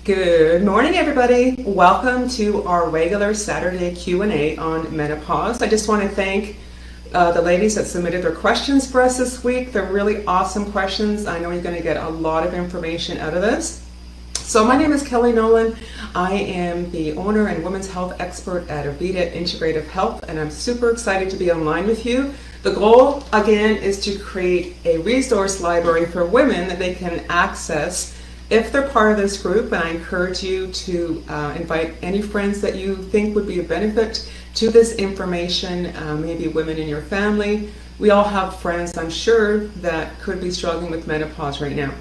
Good morning, everybody. Welcome to our regular Saturday Q&A on menopause. I just want to thank the ladies that submitted their questions for us this week. They're really awesome questions. I know you're going to get a lot of information out of this. So my name is Kelly Nolan. I am the owner and women's health expert at Libido Integrative Health, and I'm super excited to be online with you. The goal, again, is to create a resource library for women that they can access if they're part of this group, and I encourage you to invite any friends that you think would be a benefit to this information, maybe women in your family. We all have friends, I'm sure, that could be struggling with menopause right now.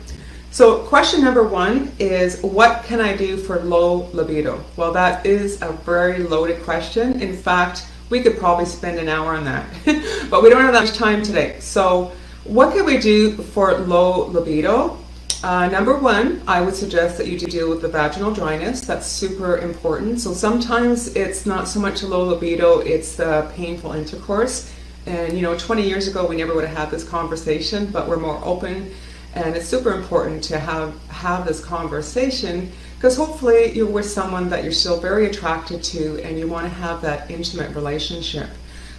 So question number one is, what can I do for low libido? Well, that is a very loaded question. In fact, we could probably spend an hour on that, but we don't have that much time today. So what can we do for low libido? Number one, I would suggest that you deal with the vaginal dryness. That's super important. So sometimes it's not so much a low libido, it's the painful intercourse. And 20 years ago, we never would have had this conversation, but we're more open. And it's super important to have this conversation, because hopefully you're with someone that you're still very attracted to and you want to have that intimate relationship.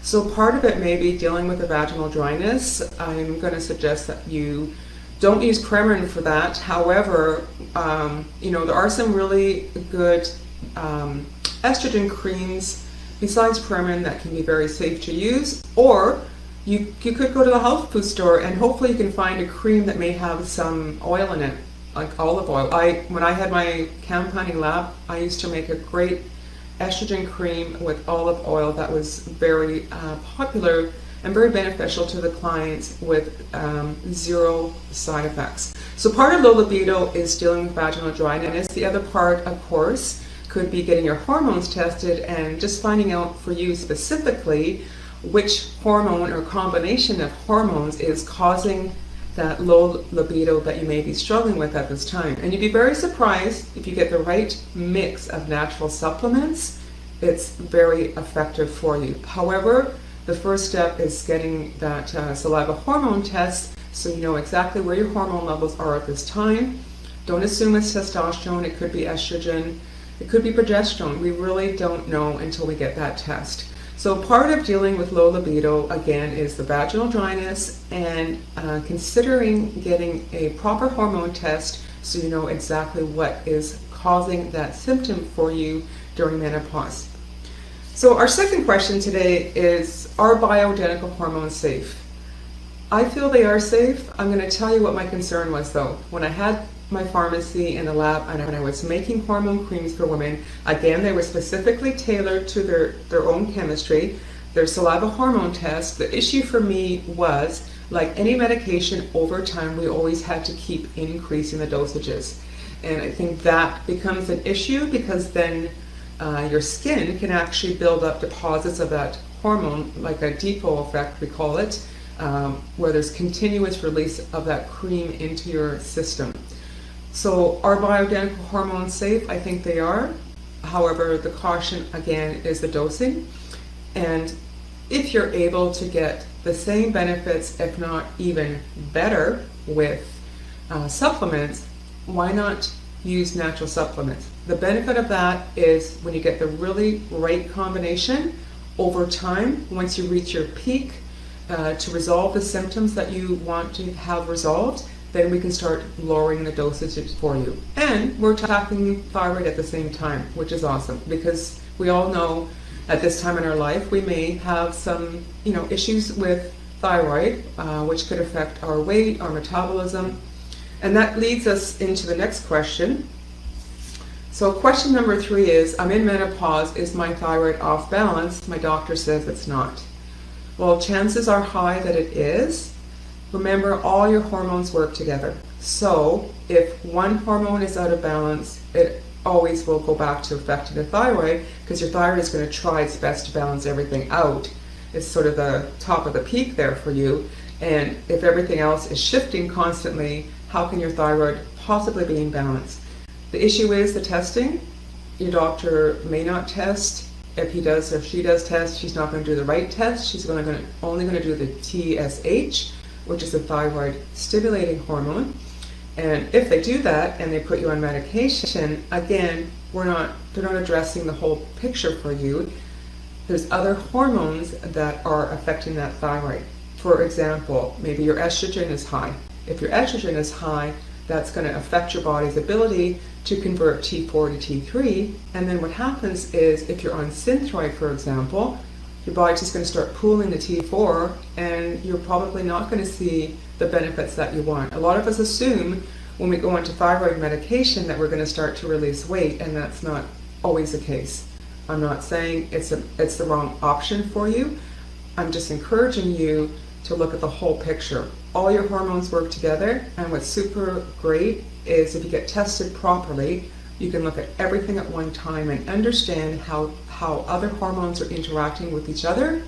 So part of it may be dealing with the vaginal dryness. I'm going to suggest that you don't use Premarin for that. However, there are some really good estrogen creams besides Premarin that can be very safe to use. Or you could go to the health food store and hopefully you can find a cream that may have some oil in it, like olive oil. When I had my compounding lab, I used to make a great estrogen cream with olive oil that was very popular and very beneficial to the clients with zero side effects. So part of low libido is dealing with vaginal dryness. The other part, of course, could be getting your hormones tested and just finding out for you specifically which hormone or combination of hormones is causing that low libido that you may be struggling with at this time. And you'd be very surprised if you get the right mix of natural supplements. It's very effective for you. However, the first step is getting that saliva hormone test so you know exactly where your hormone levels are at this time. Don't assume it's testosterone. It could be estrogen. It could be progesterone. We really don't know until we get that test. So part of dealing with low libido, again, is the vaginal dryness and considering getting a proper hormone test so you know exactly what is causing that symptom for you during menopause. So our second question today is, are bioidentical hormones safe? I feel they are safe. I'm going to tell you what my concern was though. When I had my pharmacy in the lab and when I was making hormone creams for women, again, they were specifically tailored to their own chemistry, their saliva hormone test. The issue for me was, like any medication, over time we always had to keep increasing the dosages. And I think that becomes an issue because then your skin can actually build up deposits of that hormone, like a depot effect, we call it, where there's continuous release of that cream into your system. So are bioidentical hormones safe? I think they are. However, the caution, again, is the dosing. And if you're able to get the same benefits, if not even better, with supplements, why not use natural supplements? The benefit of that is when you get the really right combination over time, once you reach your peak to resolve the symptoms that you want to have resolved, then we can start lowering the dosages for you. And we're tackling thyroid at the same time, which is awesome because we all know at this time in our life we may have some issues with thyroid, which could affect our weight, our metabolism. And that leads us into the next question. So question number 3 is, I'm in menopause, is my thyroid off balance? My doctor says it's not. Well, chances are high that it is. Remember, all your hormones work together. So if one hormone is out of balance, it always will go back to affecting the thyroid because your thyroid is going to try its best to balance everything out. It's sort of the top of the peak there for you. And if everything else is shifting constantly, how can your thyroid possibly be in balance? The issue is the testing. Your doctor may not test. If he does or she does test, she's not going to do the right test. She's only going to do the TSH, which is the thyroid stimulating hormone. And if they do that and they put you on medication, again, they're not addressing the whole picture for you. There's other hormones that are affecting that thyroid. For example, maybe your estrogen is high. If your estrogen is high, that's going to affect your body's ability to convert T4 to T3. And then what happens is, if you're on Synthroid, for example, your body's just going to start pooling the T4, and you're probably not going to see the benefits that you want. A lot of us assume when we go into thyroid medication that we're going to start to release weight, and that's not always the case. I'm not saying it's the wrong option for you. I'm just encouraging you to look at the whole picture. All your hormones work together, and what's super great is if you get tested properly, you can look at everything at one time and understand how other hormones are interacting with each other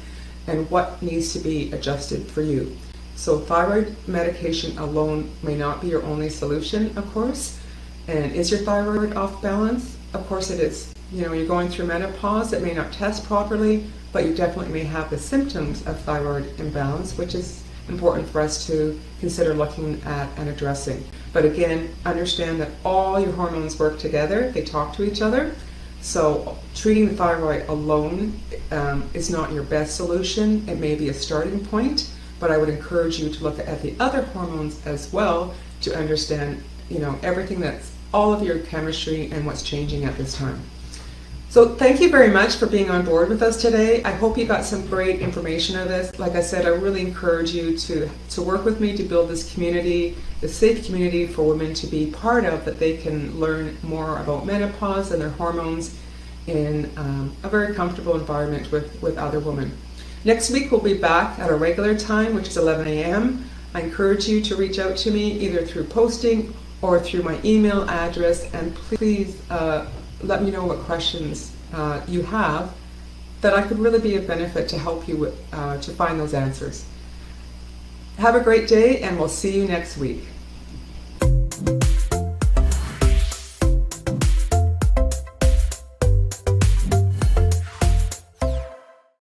and what needs to be adjusted for you. So thyroid medication alone may not be your only solution, of course. And is your thyroid off balance? Of course it is. You know, you're going through menopause, it may not test properly, but you definitely may have the symptoms of thyroid imbalance, which is important for us to consider looking at and addressing. But again, understand that all your hormones work together, they talk to each other. So treating the thyroid alone is not your best solution. It may be a starting point, but I would encourage you to look at the other hormones as well to understand, you know, everything that's all of your chemistry and what's changing at this time. So thank you very much for being on board with us today. I hope you got some great information out of this. Like I said, I really encourage you to work with me to build this community, the safe community for women to be part of, that they can learn more about menopause and their hormones in a very comfortable environment with other women. Next week we'll be back at our regular time, which is 11 a.m. I encourage you to reach out to me either through posting or through my email address, and please let me know what questions you have that I could really be of benefit to help you to find those answers. Have a great day, and we'll see you next week.